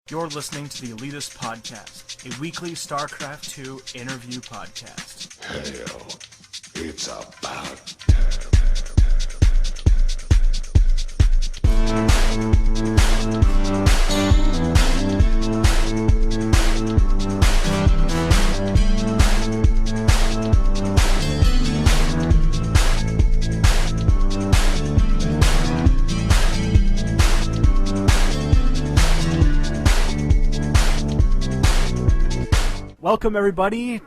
You're listening to the Elitists podcast, a weekly StarCraft II interview podcast. Hell, it's about Welcome, everybody,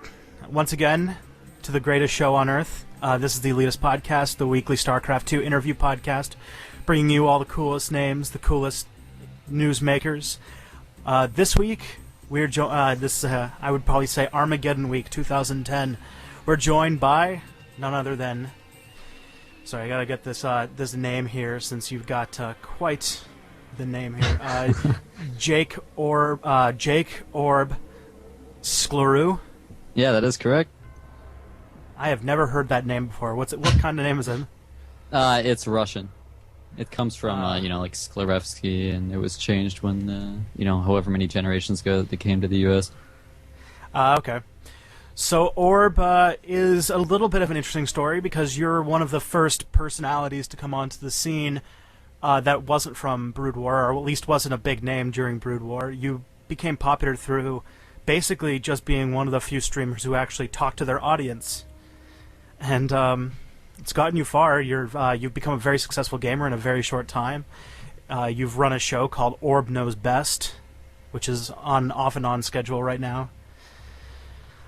once again, to the greatest show on Earth. This is the Elitist podcast, the weekly StarCraft II interview podcast, bringing you all the coolest names, the coolest newsmakers. This week, we're I would probably say Armageddon Week 2010. We're joined by none other than... Sorry, I gotta get this name here, since you've got quite the name here. Jake Orb Skleru? Yeah, that is correct. I have never heard that name before. What kind of name is it? It's Russian. It comes from, like Sklerevsky, and it was changed when, however many generations ago that they came to the U.S. Okay. So Orb is a little bit of an interesting story because you're one of the first personalities to come onto the scene that wasn't from Brood War, or at least wasn't a big name during Brood War. You became popular through basically just being one of the few streamers who actually talk to their audience. And it's gotten you far. You've become a very successful gamer in a very short time. You've run a show called Orb Knows Best, which is off and on schedule right now.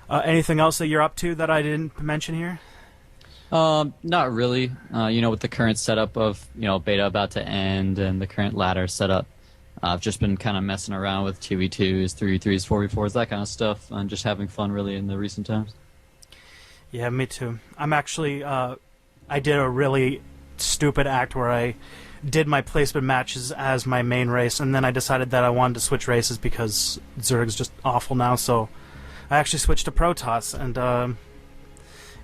Anything else that you're up to that I didn't mention here? Not really. With the current setup of, beta about to end and the current ladder setup, I've just been kind of messing around with 2v2s, 3v3s, 4v4s, that kind of stuff, and just having fun really in the recent times. Yeah, me too. I'm actually, I did a really stupid act where I did my placement matches as my main race, and then I decided that I wanted to switch races because Zerg's just awful now, so I actually switched to Protoss, and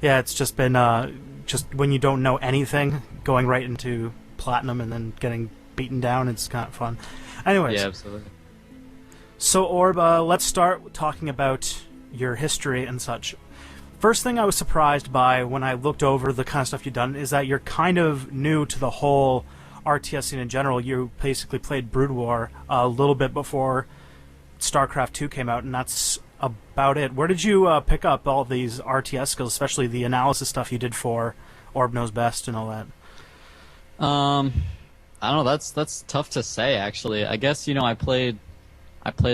it's just been, just when you don't know anything, going right into Platinum and then getting beaten down, it's kind of fun. Anyways. Yeah, absolutely. So, Orb, let's start talking about your history and such. First thing I was surprised by when I looked over the kind of stuff you've done is that you're kind of new to the whole RTS scene in general. You basically played Brood War a little bit before StarCraft II came out, and that's about it. Where did you pick up all these RTS skills, especially the analysis stuff you did for Orb Knows Best and all that? I don't know. That's tough to say, actually. I guess I played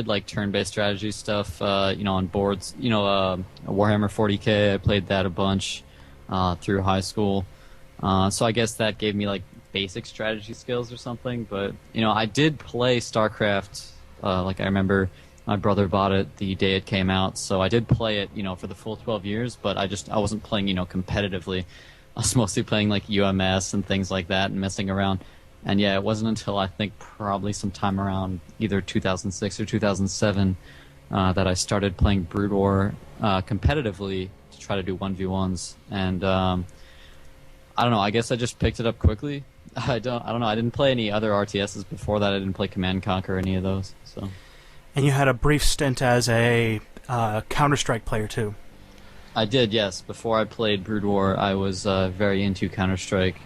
like turn-based strategy stuff, on boards. Warhammer 40K. I played that a bunch through high school. So I guess that gave me like basic strategy skills or something. But I did play StarCraft. Like I remember my brother bought it the day it came out, so I did play it, for the full 12 years. But I wasn't playing, competitively. I was mostly playing like UMS and things like that and messing around. And yeah, it wasn't until I think probably sometime around either 2006 or 2007 that I started playing Brood War competitively to try to do 1v1s. And I don't know, I guess I just picked it up quickly. I don't know, I didn't play any other RTSs before that. I didn't play Command & Conquer or any of those. So. And you had a brief stint as a Counter-Strike player too. I did, yes. Before I played Brood War, I was very into Counter-Strike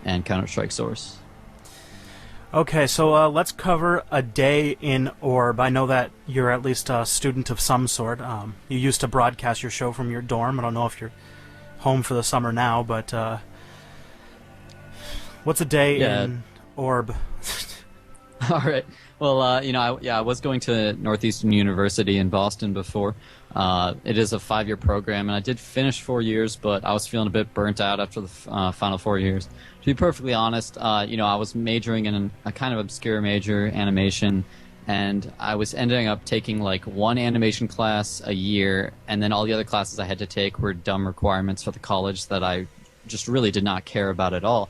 and Counter-Strike Source. Okay, so let's cover a day in Orb. I know that you're at least a student of some sort. You used to broadcast your show from your dorm. I don't know if you're home for the summer now, but what's a day in Orb? All right. Well, I was going to Northeastern University in Boston before. It is a 5-year program, and I did finish 4 years, but I was feeling a bit burnt out after the final 4 years. To be perfectly honest, I was majoring in a kind of obscure major, animation, and I was ending up taking like one animation class a year, and then all the other classes I had to take were dumb requirements for the college that I just really did not care about at all.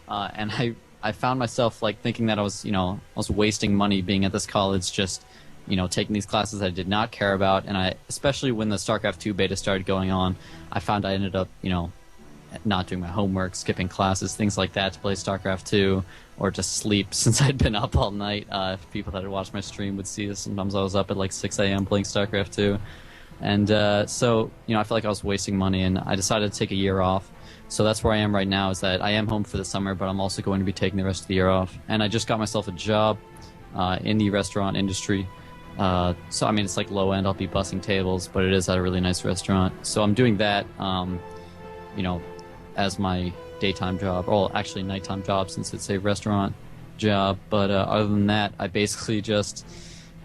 And I found myself like thinking that I was wasting money being at this college, just taking these classes I did not care about. And especially when the StarCraft II beta started going on, I found I ended up not doing my homework, skipping classes, things like that to play StarCraft 2, or just sleep since I'd been up all night. If people that had watched my stream would see this, sometimes I was up at like 6 a.m. playing StarCraft 2. And so, I felt like I was wasting money, and I decided to take a year off. So that's where I am right now, is that I am home for the summer, but I'm also going to be taking the rest of the year off. And I just got myself a job in the restaurant industry. So, it's like low end. I'll be bussing tables, but it is at a really nice restaurant. So I'm doing that, as my daytime job, or actually nighttime job since it's a restaurant job. But other than that, I basically just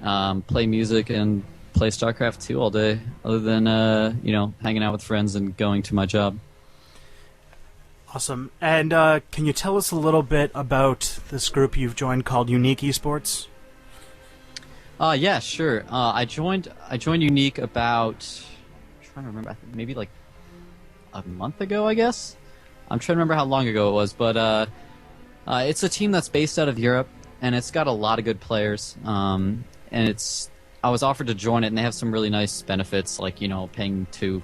play music and play StarCraft 2 all day, other than, hanging out with friends and going to my job. Awesome. And can you tell us a little bit about this group you've joined called Unique Esports? Yeah, sure. I joined Unique about, I'm trying to remember, maybe like a month ago, I guess. I'm trying to remember how long ago it was, but it's a team that's based out of Europe, and it's got a lot of good players. And I was offered to join it, and they have some really nice benefits, like paying to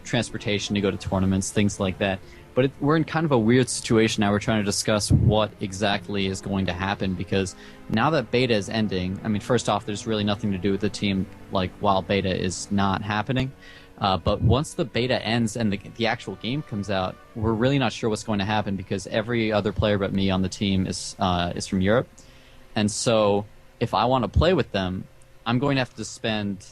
transportation to go to tournaments, things like that. But we're in kind of a weird situation now. We're trying to discuss what exactly is going to happen, because now that beta is ending, first off, there's really nothing to do with the team like while beta is not happening. But once the beta ends and the actual game comes out, we're really not sure what's going to happen, because every other player but me on the team is from Europe. And so if I want to play with them, I'm going to have to spend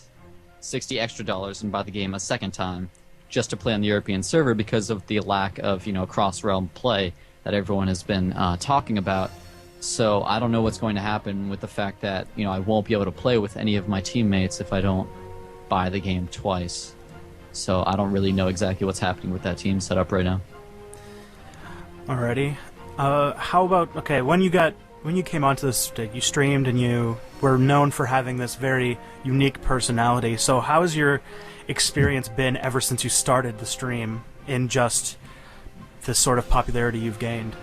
$60 extra and buy the game a second time just to play on the European server, because of the lack of cross-realm play that everyone has been talking about. So I don't know what's going to happen with the fact that I won't be able to play with any of my teammates if I don't buy the game twice. So I don't really know exactly what's happening with that team setup right now. Alrighty. How about, okay, when you came onto this, you streamed and you were known for having this very unique personality. So how has your experience been ever since you started the stream in just this sort of popularity you've gained?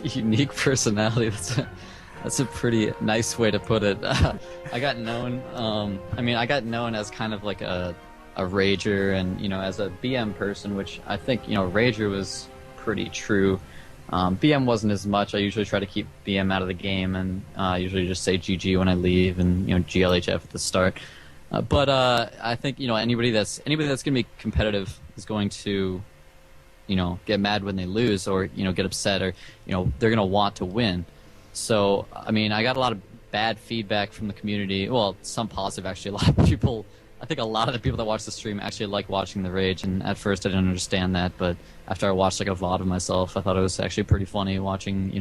Unique personality. That's a pretty nice way to put it. I got known. I got known as kind of like a rager, and as a BM person, which I think rager was pretty true. BM wasn't as much. I usually try to keep BM out of the game, and usually just say GG when I leave, and GLHF at the start. But I think anybody that's going to be competitive is going to get mad when they lose, or get upset, or they're going to want to win. So I got a lot of bad feedback from the community. Well, some positive actually. I think a lot of the people that watch the stream actually like watching the rage, and at first I didn't understand that, but after I watched like a VOD of myself, I thought it was actually pretty funny watching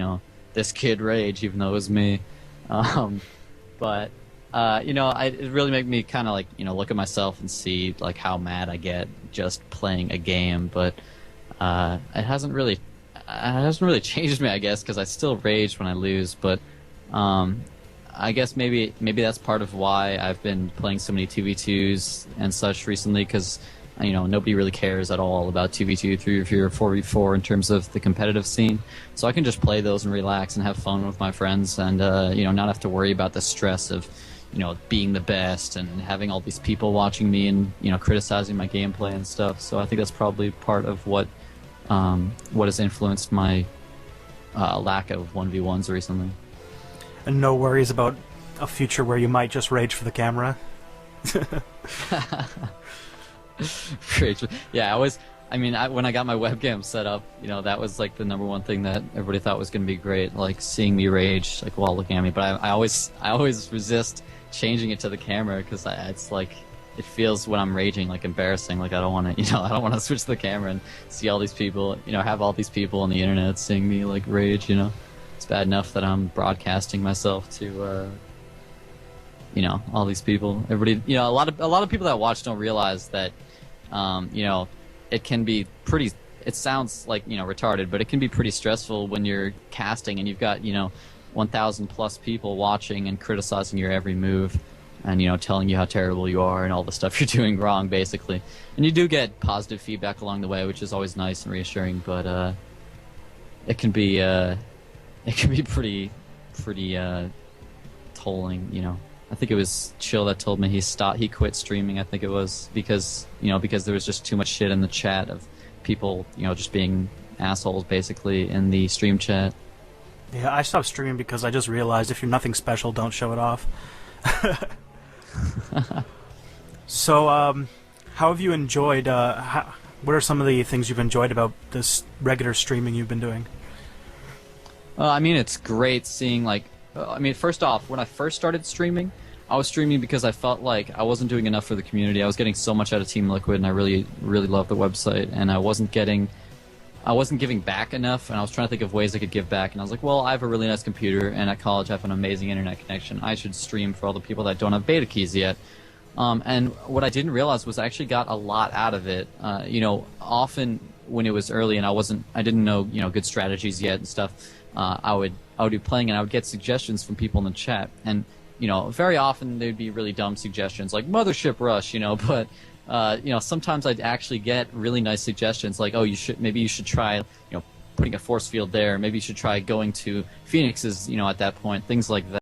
this kid rage, even though it was me. But it really made me kind of like look at myself and see like how mad I get just playing a game. But it hasn't really changed me, I guess, because I still rage when I lose. But I guess maybe that's part of why I've been playing so many 2v2s and such recently, because nobody really cares at all about 2v2, 3v3, or 4v4 in terms of the competitive scene. So I can just play those and relax and have fun with my friends, and not have to worry about the stress of being the best and having all these people watching me and criticizing my gameplay and stuff. So I think that's probably part of what has influenced my lack of 1v1s recently. And no worries about a future where you might just rage for the camera? Rage. Yeah, when I got my webcam set up, that was like the number one thing that everybody thought was going to be great, like seeing me rage like while looking at me. But I always resist changing it to the camera, because it's like it feels when I'm raging like embarrassing. Like I don't want to, I don't want to switch the camera and see all these people, have all these people on the internet seeing me like rage. It's bad enough that I'm broadcasting myself to, all these people. Everybody, a lot of people that watch don't realize that, it can be pretty. It sounds like retarded, but it can be pretty stressful when you're casting and you've got 1,000 plus people watching and criticizing your every move, and telling you how terrible you are and all the stuff you're doing wrong, basically. And you do get positive feedback along the way, which is always nice and reassuring. But it can be pretty tolling. I think it was Chill that told me he quit streaming. I think it was because there was just too much shit in the chat of people, just being assholes basically in the stream chat. Yeah, I stopped streaming because I just realized if you're nothing special, don't show it off. So, how have you enjoyed? What are some of the things you've enjoyed about this regular streaming you've been doing? I mean, it's great seeing first off, when I first started streaming, I was streaming because I felt like I wasn't doing enough for the community. I was getting so much out of Team Liquid, and I really, really loved the website, and I wasn't giving back enough, and I was trying to think of ways I could give back, and I was like, well, I have a really nice computer, and at college I have an amazing internet connection. I should stream for all the people that don't have beta keys yet. And what I didn't realize was I actually got a lot out of it. Often when it was early and I didn't know, good strategies yet and stuff, I would be playing and I would get suggestions from people in the chat, and very often they'd be really dumb suggestions like Mothership Rush, but sometimes I'd actually get really nice suggestions like, oh, maybe you should try, putting a force field there. Maybe you should try going to Phoenix's, at that point, things like that.